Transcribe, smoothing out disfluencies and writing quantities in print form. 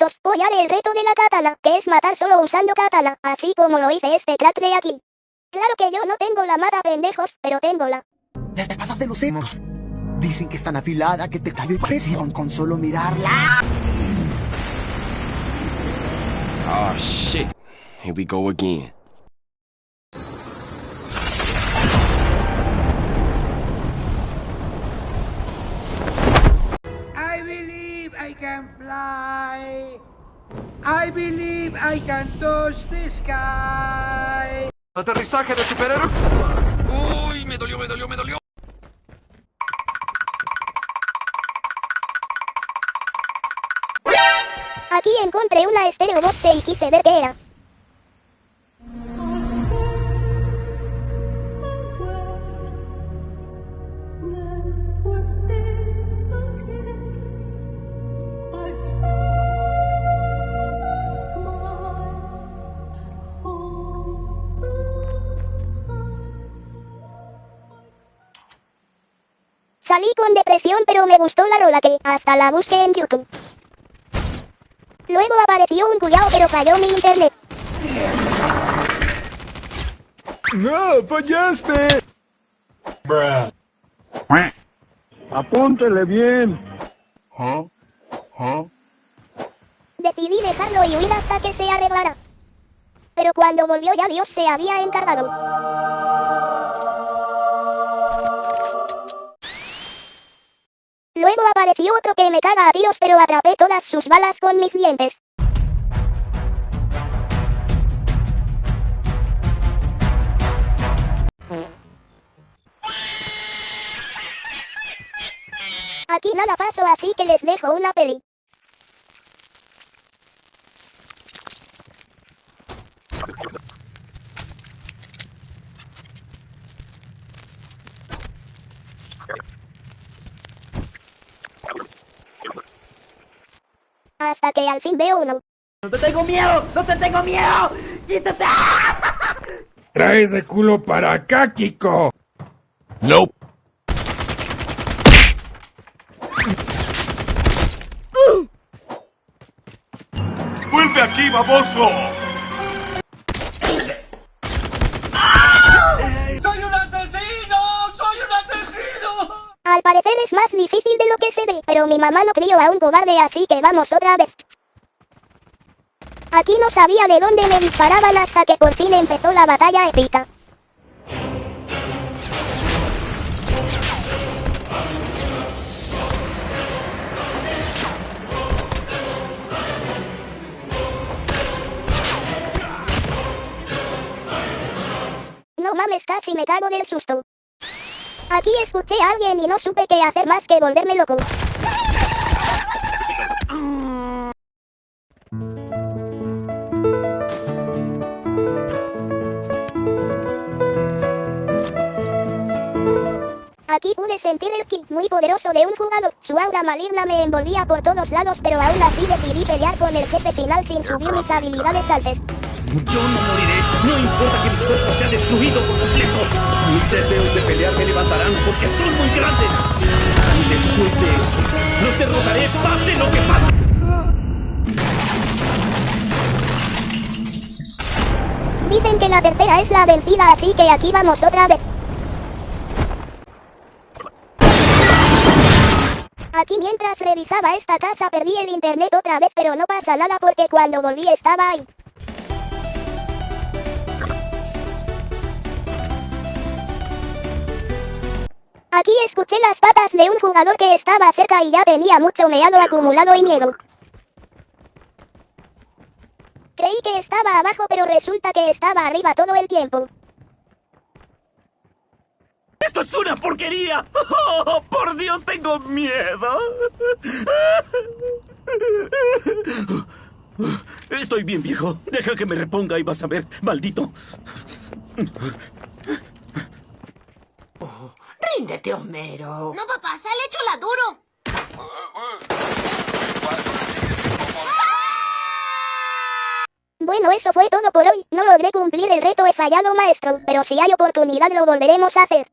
chicos, hoy haré el reto de la katana, que es matar solo usando katana, así como lo hice este crack de aquí. Claro que yo no tengo la mata, pendejos, pero tengo la espada de los senos. Dicen que es tan afilada que te cae de presión con solo mirarla. Oh shit, here we go again. I believe I can fly. I believe I can touch the sky. Aterrizaje de superhéroe. Uy, me dolió. Aquí encontré una Stereo Box y quise ver qué era. Salí con depresión, pero me gustó la rola que hasta la busqué en YouTube. Luego apareció un culiao, pero falló mi internet. ¡No, fallaste! Apúntele bien. Decidí dejarlo y huir hasta que se arreglara. Pero cuando volvió ya Dios se había encargado. Luego apareció otro que me caga a tiros, pero atrapé todas sus balas con mis dientes. Aquí nada pasó, así que les dejo una peli. Hasta que al fin veo uno. ¡No te tengo miedo! ¡No te tengo miedo! ¡Quítate! Trae ese culo para acá, Kiko. Nope. ¡Vuelve aquí, baboso! ¡Soy un asesino! Al parecer es más difícil de lo que se ve, pero mi mamá no crió a un cobarde, así que vamos otra vez. Aquí no sabía de dónde me disparaban hasta que por fin empezó la batalla épica. No mames, casi me cago del susto. Aquí escuché a alguien y no supe qué hacer más que volverme loco. Aquí pude sentir el ki muy poderoso de un jugador. Su aura maligna me envolvía por todos lados, pero aún así decidí pelear con el jefe final sin subir mis habilidades altas. Yo no moriré, no importa que mi cuerpo sea destruido por completo. Mis deseos de pelear me levantarán porque son muy grandes. Y después de eso, los derrotaré pase lo que pase. Dicen que la tercera es la vencida, así que aquí vamos otra vez. Aquí mientras revisaba esta casa perdí el internet otra vez, pero no pasa nada porque cuando volví estaba ahí. Aquí escuché las patas de un jugador que estaba cerca y ya tenía mucho meado acumulado y miedo. Creí que estaba abajo, pero resulta que estaba arriba todo el tiempo. ¡Esto es una porquería! ¡Oh, por Dios, tengo miedo! Estoy bien, viejo. Deja que me reponga y vas a ver, maldito. ¡Ríndete, Homero! No, papá, sale chula duro. Bueno, eso fue todo por hoy. No logré cumplir el reto, he fallado, maestro, pero si hay oportunidad lo volveremos a hacer.